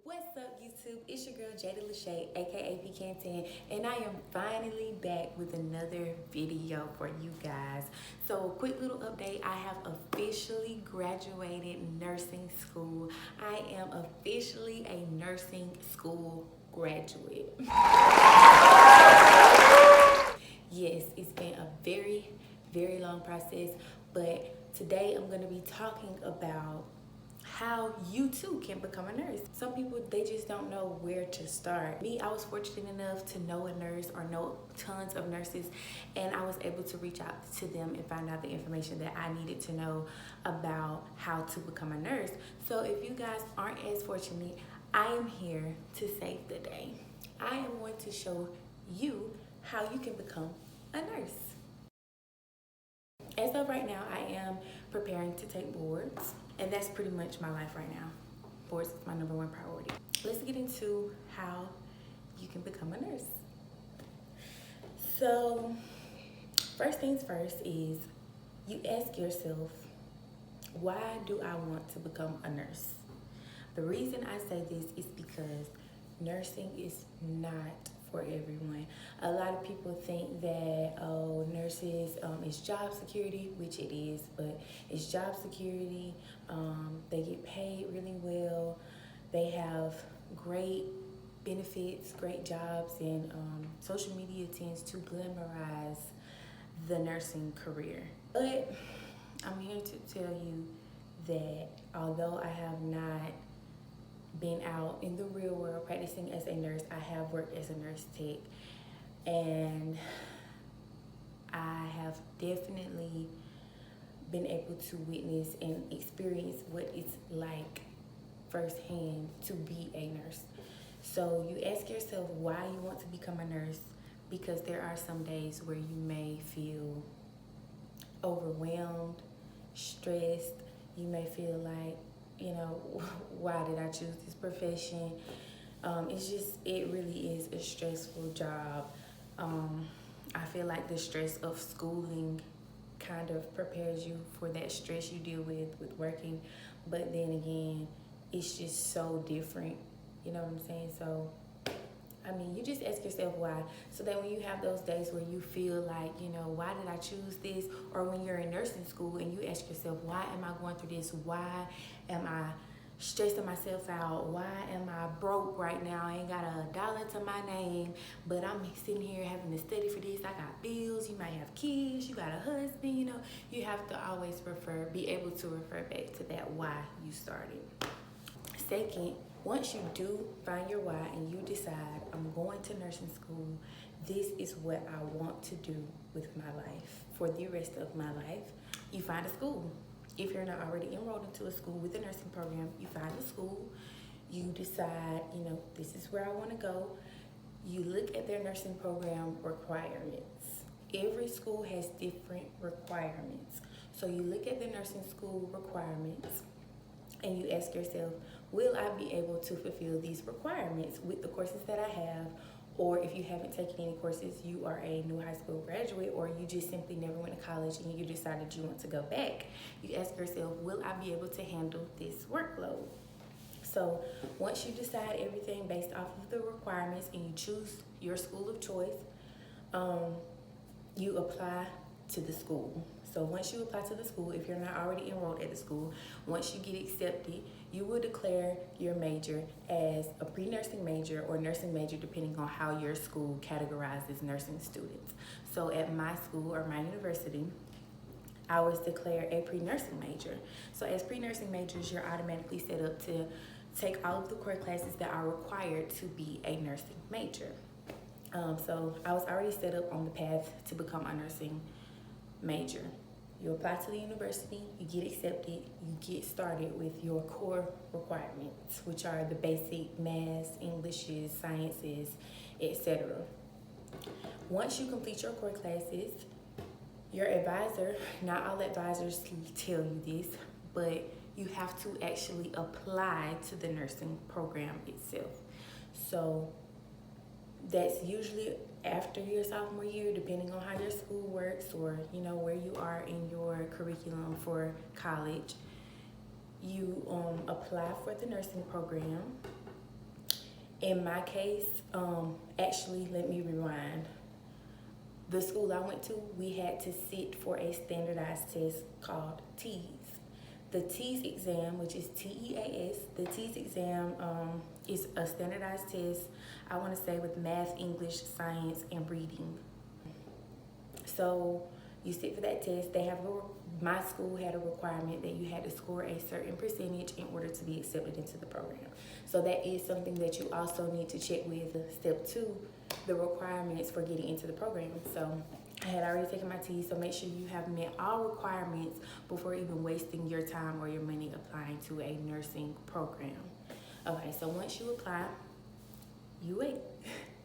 What's up, YouTube? It's your girl Jada LaShae, aka P10, and I am finally back with another video for you guys. So, quick little update: I have officially graduated nursing school. I am officially a nursing school graduate. Yes, it's been a very long process, but today I'm going to be talking about how you too can become a nurse. Some people, they just don't know where to start. Me, I was fortunate enough to know a nurse or know tons of nurses, and I was able to reach out to them and find out the information that I needed to know about how to become a nurse. So if you guys aren't as fortunate, I am here to save the day. I am going to show you how you can become a nurse. As of right now, I am preparing to take boards, and that's pretty much my life right now. Boards is my #1 priority. Let's get into how you can become a nurse. So, first things first is you ask yourself, why do I want to become a nurse? The reason I say this is because nursing is not for everyone. A lot of people think that, oh, nurses is job security, which it is, but it's job security. They get paid really well. They have great benefits, great jobs, and social media tends to glamorize the nursing career. But I'm here to tell you that although I have not been out in the real world practicing as a nurse, I have worked as a nurse tech, and I have definitely been able to witness and experience what it's like firsthand to be a nurse. So you ask yourself why you want to become a nurse, because there are some days where you may feel overwhelmed, stressed. You may feel like, why did I choose this profession? It really is a stressful job. I feel like the stress of schooling kind of prepares you for that stress you deal with working. But then again, it's just so different. You know what I'm saying? So, you just ask yourself why, so that when you have those days where you feel like, why did I choose this? Or when you're in nursing school and you ask yourself, why am I going through this? Why am I stressing myself out? Why am I broke right now? I ain't got $1 to my name, but I'm sitting here having to study for this. I got bills. You might have kids. You got a husband. You have to always be able to refer back to that why you started. Second, once you do find your why and you decide, I'm going to nursing school, this is what I want to do with my life for the rest of my life, you find a school. If you're not already enrolled into a school with a nursing program, you find a school, you decide, this is where I want to go. You look at their nursing program requirements. Every school has different requirements. So you look at the nursing school requirements and you ask yourself, will I be able to fulfill these requirements with the courses that I have? Or if you haven't taken any courses, you are a new high school graduate, or you just simply never went to college and you decided you want to go back, you ask yourself, will I be able to handle this workload? So once you decide everything based off of the requirements and you choose your school of choice, you apply to the school. So once you apply to the school, if you're not already enrolled at the school, once you get accepted, you will declare your major as a pre-nursing major or nursing major, depending on how your school categorizes nursing students. So at my school or my university, I was declared a pre-nursing major. So as pre-nursing majors, you're automatically set up to take all of the core classes that are required to be a nursing major. So I was already set up on the path to become a nursing major. You apply to the university, you get accepted, you get started with your core requirements, which are the basic math, Englishes, sciences, etc. Once you complete your core classes, your advisor, not all advisors tell you this, but you have to actually apply to the nursing program itself. So that's usually after your sophomore year, depending on how your school works, or where you are in your curriculum for college. You apply for the nursing program. In my case, actually, let me rewind. The school I went to, we had to sit for a standardized test called TEAS. The TEAS exam, which is TEAS, the TEAS exam is a standardized test, I want to say, with math, English, science, and reading. So you sit for that test. My school had a requirement that you had to score a certain percentage in order to be accepted into the program. So that is something that you also need to check with step 2, the requirements for getting into the program. So I had already taken my TEAS, so make sure you have met all requirements before even wasting your time or your money applying to a nursing program. Okay, so once you apply, you wait.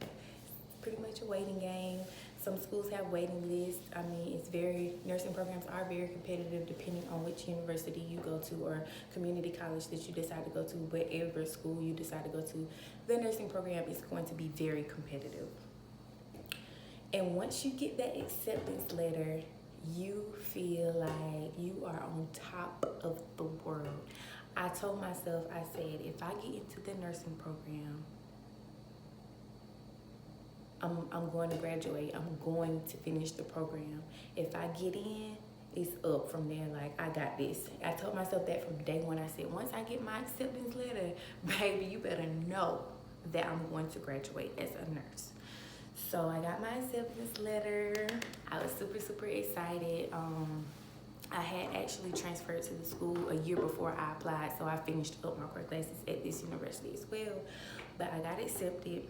It's pretty much a waiting game. Some schools have waiting lists. I mean, nursing programs are very competitive depending on which university you go to or community college that you decide to go to. Whatever school you decide to go to, the nursing program is going to be very competitive. And once you get that acceptance letter, you feel like you are on top of the world. I told myself, I said, if I get into the nursing program, I'm going to graduate. I'm going to finish the program. If I get in, it's up from there. Like, I got this. I told myself that from day one. I said, once I get my acceptance letter, baby, you better know that I'm going to graduate as a nurse. So I got my acceptance letter. I was super, super excited. I had actually transferred to the school a year before I applied, so I finished up my core classes at this university as well. But I got accepted,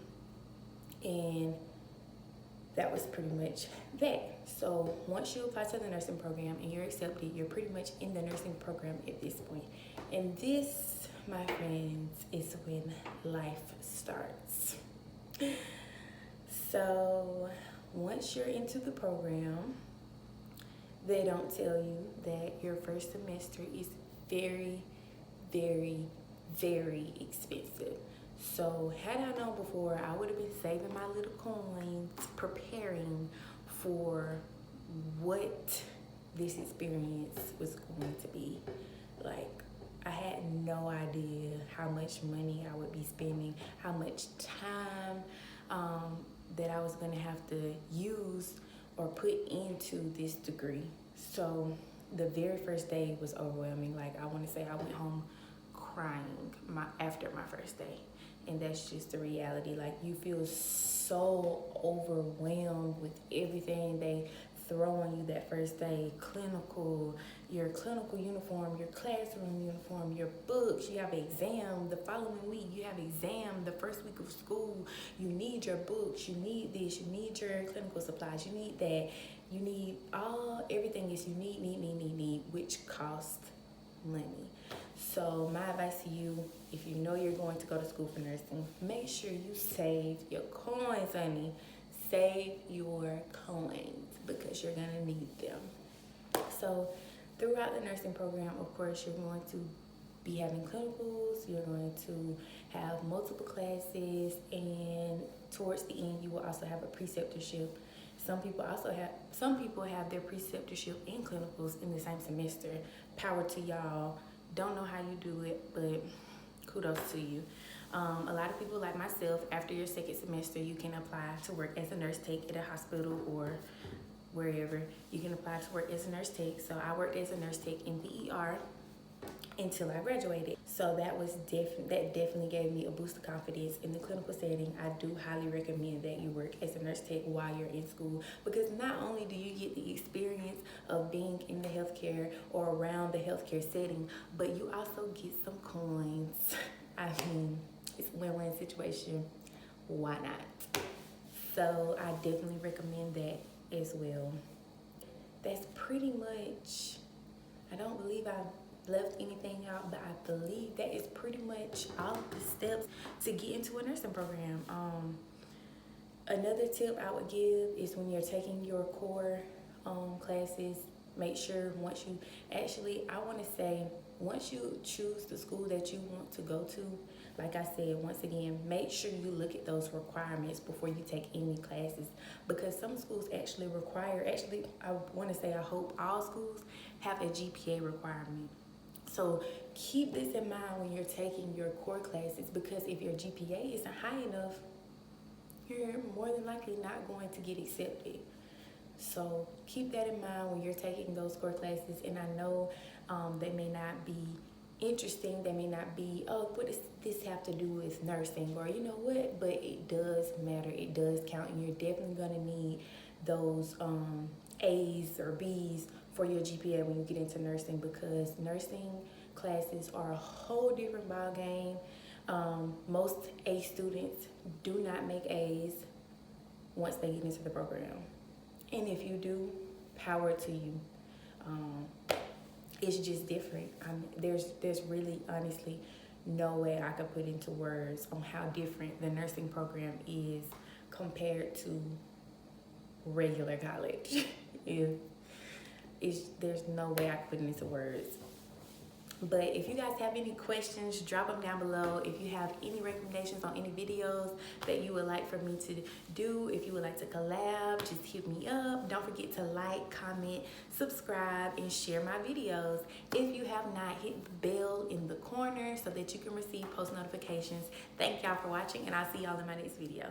and that was pretty much that. So once you apply to the nursing program and you're accepted, you're pretty much in the nursing program at this point. And this, my friends, is when life starts. So once you're into the program, they don't tell you that your first semester is very, very, very expensive. So had I known before, I would have been saving my little coins, preparing for what this experience was going to be. Like, I had no idea how much money I would be spending, how much time that I was going to have to use or put into this degree. So the very first day was overwhelming. Like, I want to say I went home crying after my first day. And that's just the reality. Like, you feel so overwhelmed with everything they throw on you that first day. Your clinical uniform, your classroom uniform, your books. You have an exam the following week. You have exam the first week of school. You need your books. You need this. You need your clinical supplies. You need that. You need everything is you need, which costs money. So my advice to you, if you know you're going to go to school for nursing, make sure you save your coins, honey. Save your coins because you're gonna need them. So throughout the nursing program, of course, you're going to be having clinicals, you're going to have multiple classes, and towards the end, you will also have a preceptorship. Some people have their preceptorship and clinicals in the same semester. Power to y'all. Don't know how you do it, but kudos to you. A lot of people like myself, after your second semester, you can apply to work as a nurse tech at a hospital or wherever. You can apply to work as a nurse tech. So I worked as a nurse tech in the ER until I graduated. So that definitely gave me a boost of confidence in the clinical setting. I do highly recommend that you work as a nurse tech while you're in school, because not only do you get the experience of being in the healthcare or around the healthcare setting, but you also get some coins. I mean, it's a win-win situation. Why not? So I definitely recommend that as well. That's pretty much, I don't believe I've left anything out, but I believe that is pretty much all of the steps to get into a nursing program. Another tip I would give is when you're taking your core classes, make sure once you choose the school that you want to go to, like I said, once again, make sure you look at those requirements before you take any classes, because some schools actually require, I want to say I hope all schools have a GPA requirement. So keep this in mind when you're taking your core classes, because if your GPA isn't high enough, you're more than likely not going to get accepted. So keep that in mind when you're taking those core classes. And I know they may not be interesting. They may not be, oh, what does this have to do with nursing? Or you know what? But it does matter. It does count. And you're definitely going to need those A's or B's for your GPA when you get into nursing, because nursing classes are a whole different ball game. Most A students do not make A's once they get into the program. And if you do, power to you. It's just different. There's really, honestly, no way I could put into words on how different the nursing program is compared to regular college. There's no way I could put it into words. But if you guys have any questions, drop them down below. If you have any recommendations on any videos that you would like for me to do, if you would like to collab, just hit me up. Don't forget to like, comment, subscribe, and share my videos. If you have not, hit the bell in the corner so that you can receive post notifications. Thank y'all for watching, and I'll see y'all in my next video.